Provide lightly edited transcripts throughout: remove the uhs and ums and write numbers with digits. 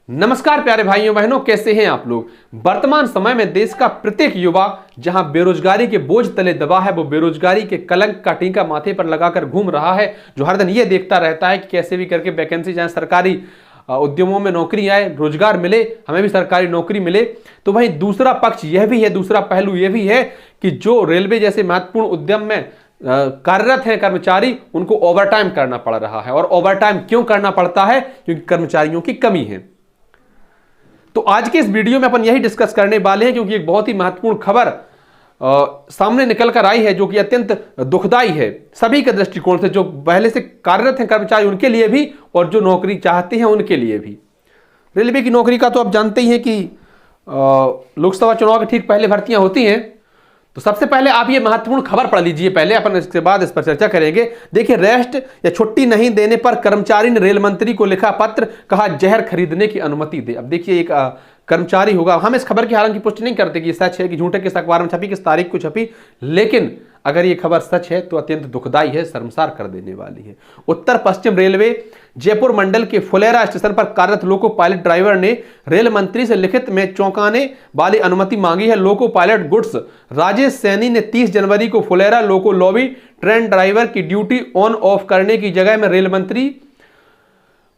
नमस्कार प्यारे भाइयों बहनों, कैसे हैं आप लोग। वर्तमान समय में देश का प्रत्येक युवा जहां बेरोजगारी के बोझ तले दबा है, वो बेरोजगारी के कलंक का टीका माथे पर लगाकर घूम रहा है, जो हर दिन ये देखता रहता है कि कैसे भी करके वैकेंसी जाए, सरकारी उद्यमों में नौकरी आए, रोजगार मिले, हमें भी सरकारी नौकरी मिले। तो वहीं दूसरा पक्ष यह भी है, दूसरा पहलू यह भी है कि जो रेलवे जैसे महत्वपूर्ण उद्यम में कार्यरत हैं कर्मचारी, उनको ओवरटाइम करना पड़ रहा है। और ओवरटाइम क्यों करना पड़ता है? क्योंकि कर्मचारियों की कमी है। तो आज के इस वीडियो में अपन यही डिस्कस करने वाले हैं, क्योंकि एक बहुत ही महत्वपूर्ण खबर सामने निकल कर आई है, जो कि अत्यंत दुखदाई है सभी के दृष्टिकोण से, जो पहले से कार्यरत हैं कर्मचारी उनके लिए भी और जो नौकरी चाहते हैं उनके लिए भी। रेलवे की नौकरी का तो आप जानते ही हैं कि लोकसभा चुनाव के ठीक पहले भर्तियां होती हैं। तो सबसे पहले आप ये महत्वपूर्ण खबर पढ़ लीजिए पहले, अपन इसके बाद इस पर चर्चा करेंगे। देखिए, रेस्ट या छुट्टी नहीं देने पर कर्मचारी ने रेल मंत्री को लिखा पत्र, कहा जहर खरीदने की अनुमति दे। अब देखिए, एक कर्मचारी होगा, हम इस खबर की हालांकि पुष्टि नहीं करते कि सच है कि झूठे, किस अखबार में छपी, किस तारीख को छपी, लेकिन अगर ये खबर सच है तो अत्यंत दुखदाई है, शर्मसार कर देने वाली है। उत्तर पश्चिम रेलवे जयपुर मंडल के फुलेरा स्टेशन पर कार्यरत लोको पायलट ड्राइवर ने रेल मंत्री से लिखित में चौंकाने वाली अनुमति मांगी है। Loco pilot goods Rajesh Saini ने 30 जनवरी को फुलेरा लोको लॉबी ट्रेन ड्राइवर की ड्यूटी ऑन ऑफ करने की जगह में रेल मंत्री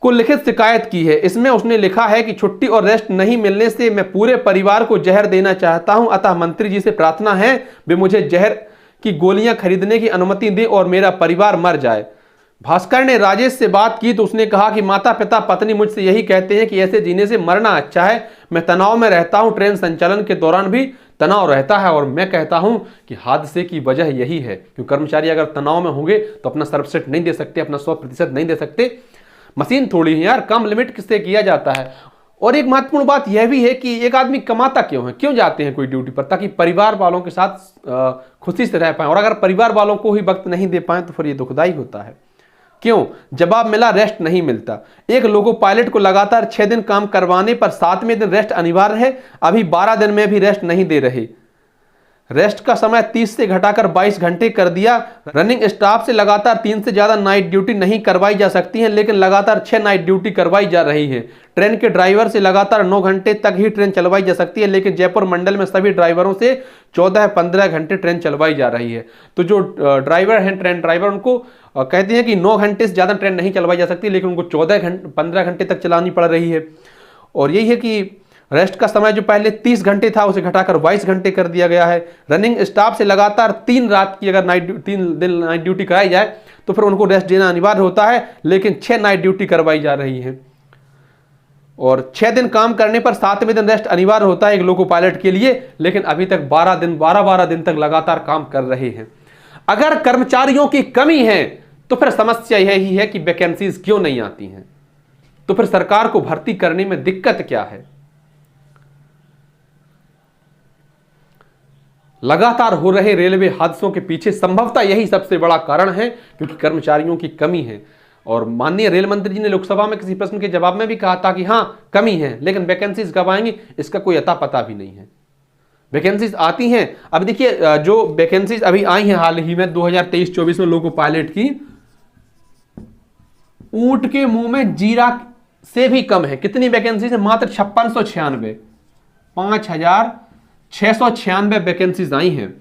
को लिखित शिकायत की है। इसमें उसने लिखा है कि छुट्टी और रेस्ट नहीं मिलने से मैं पूरे परिवार को जहर देना चाहता हूं, अतः मंत्री जी से प्रार्थना है वे मुझे जहर की गोलियां खरीदने की अनुमति दें और मेरा परिवार मर जाए। भास्कर ने राजेश से बात की तो उसने कहा कि माता पिता पत्नी मुझसे यही कहते हैं कि ऐसे जीने से मरना अच्छा है। मैं तनाव में रहता हूं, ट्रेन संचालन के दौरान भी तनाव रहता है और मैं कहता हूं कि हादसे की वजह यही है, क्योंकि कर्मचारी अगर तनाव में होंगे तो अपना सर्वश्रेष्ठ नहीं दे सकते, अपना 100% नहीं दे सकते। मशीन थोड़ी है यार, कम लिमिट किससे किया जाता है। और एक महत्वपूर्ण बात यह भी है कि एक आदमी कमाता क्यों है, क्यों जाते हैं कोई ड्यूटी पर? ताकि परिवार वालों के साथ खुशी से रह पाए। और अगर परिवार वालों को ही वक्त नहीं दे पाए तो फिर ये दुखदाई होता है। क्यों? जवाब मिला, रेस्ट नहीं मिलता। एक लोको पायलट को लगातार 6 दिन काम करवाने पर 7वें दिन रेस्ट अनिवार्य है। अभी 12 दिन में भी रेस्ट नहीं दे रहे। रेस्ट का समय 30 से घटाकर 22 घंटे कर दिया। रनिंग स्टाफ से लगातार 3 से ज्यादा नाइट ड्यूटी नहीं करवाई जा सकती है, लेकिन लगातार 6 नाइट ड्यूटी करवाई जा रही है। ट्रेन के ड्राइवर से लगातार 9 घंटे तक ही ट्रेन चलवाई जा सकती है, लेकिन जयपुर मंडल में सभी ड्राइवरों से 14-15 घंटे ट्रेन चलवाई जा रही है। तो जो ड्राइवर हैं, ट्रेन ड्राइवर, उनको कहते हैं कि 9 घंटे से ज्यादा ट्रेन नहीं चलवाई जा सकती, लेकिन उनको 15 घंटे तक चलानी पड़ रही है। और यही है कि रेस्ट का समय जो पहले 30 घंटे था उसे घटाकर 22 घंटे कर दिया गया है। रनिंग स्टाफ से लगातार 3 रात की अगर 3 दिन नाइट ड्यूटी कराई जाए तो फिर उनको रेस्ट देना अनिवार्य होता है, लेकिन 6 नाइट ड्यूटी करवाई जा रही है। और 6 दिन काम करने पर 7वें दिन रेस्ट अनिवार्य होता है एक लोको पायलट के लिए, लेकिन अभी तक 12 दिन तक लगातार काम कर रहे हैं। अगर कर्मचारियों की कमी है तो फिर समस्या यही है कि वैकेंसीज क्यों नहीं आती हैं, तो फिर सरकार को भर्ती करने में दिक्कत क्या है? लगातार हो रहे रेलवे हादसों के पीछे संभवतः यही सबसे बड़ा कारण है, क्योंकि कर्मचारियों की कमी है। और माननीय रेल मंत्री जी ने लोकसभा में किसी प्रश्न के जवाब में भी कहा था कि हाँ कमी है, लेकिन वैकेंसीज कब आएंगी इसका कोई अता पता भी नहीं है। वैकेंसीज आती हैं। अब देखिए, जो वैकेंसीज अभी आई हैं हाल ही में 2023-24 में लोको पायलट की, ऊंट के मुंह में जीरा से भी कम है। कितनी वैकेंसीज है? मात्र 5696, 5696 वैकेंसीज आई हैं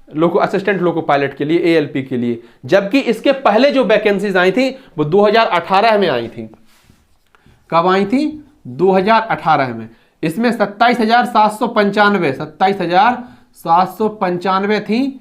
लोको असिस्टेंट लोको पायलट के लिए, एएलपी के लिए। जबकि इसके पहले जो वैकेंसीज आई थी वो 2018 में आई थी। कब आई थी? 2018 में। इसमें 27,795 थी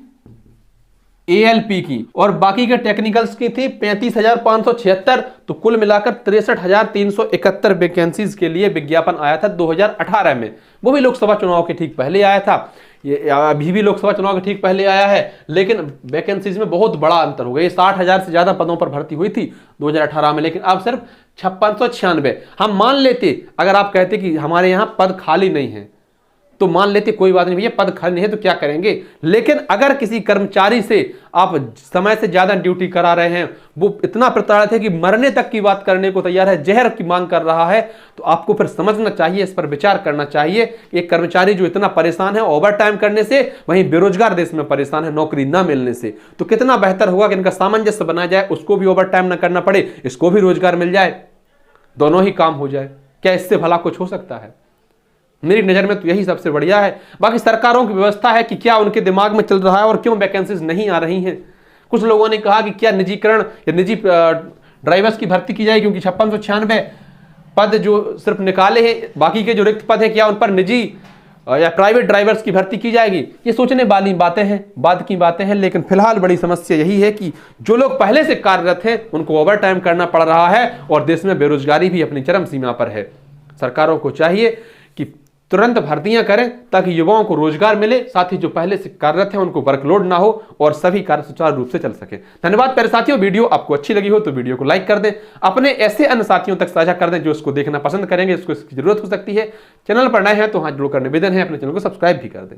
एएलपी की, और बाकी के टेक्निकल्स की थी 35,576। तो कुल मिलाकर 63,371 वैकेंसीज के लिए विज्ञापन आया था 2018 में। वो भी लोकसभा चुनाव के ठीक पहले आया था। ये अभी भी लोकसभा चुनाव के ठीक पहले आया है, लेकिन वैकेंसीज में बहुत बड़ा अंतर हो गया। 60,000 से ज्यादा पदों पर भर्ती हुई थी 2018 में, लेकिन अब सिर्फ 5696। हम मान लेते, अगर आप कहते कि हमारे यहां पद खाली नहीं है तो मान लेते कोई बात नहीं भैया, पद खाली नहीं है तो क्या करेंगे। लेकिन अगर किसी कर्मचारी से आप समय से ज्यादा ड्यूटी करा रहे हैं, वो इतना प्रताड़ित है कि मरने तक की बात करने को तैयार है, जहर की मांग कर रहा है, तो आपको फिर समझना चाहिए, इस पर विचार करना चाहिए। एक कर्मचारी जो इतना परेशान है ओवर टाइम करने से, वहीं बेरोजगार देश में परेशान है नौकरी ना मिलने से, तो कितना बेहतर होगा कि इनका सामंजस्य बनाया जाए, उसको भी ओवर टाइम ना करना पड़े, इसको भी रोजगार मिल जाए, दोनों ही काम हो जाए। क्या इससे भला कुछ हो सकता है? मेरी नज़र में तो यही सबसे बढ़िया है। बाकी सरकारों की व्यवस्था है कि क्या उनके दिमाग में चल रहा है और क्यों वैकेंसीज नहीं आ रही हैं। कुछ लोगों ने कहा कि क्या निजीकरण या निजी ड्राइवर्स की भर्ती की जाए, क्योंकि 5696 पद जो सिर्फ निकाले हैं, बाकी के जो रिक्त पद हैं क्या उन पर निजी या प्राइवेट ड्राइवर्स की भर्ती की जाएगी? ये सोचने वाली बातें हैं, बाद की बातें हैं। लेकिन फिलहाल बड़ी समस्या यही है कि जो लोग पहले से कार्यरत हैं उनको ओवर टाइम करना पड़ रहा है और देश में बेरोजगारी भी अपनी चरम सीमा पर है। सरकारों को चाहिए कि तुरंत भर्तियां करें ताकि युवाओं को रोजगार मिले, साथ ही जो पहले से कार्यरत हैं उनको वर्कलोड ना हो और सभी कार्य सुचारू रूप से चल सके। धन्यवाद प्यारे साथियों। वीडियो आपको अच्छी लगी हो तो वीडियो को लाइक कर दें, अपने ऐसे अन्य साथियों तक साझा कर दें जो इसको देखना पसंद करेंगे, इसको इसकी जरूरत हो सकती है। चैनल पर नए हैं तो हाथ जोड़कर निवेदन है अपने चैनल को सब्सक्राइब भी कर दें।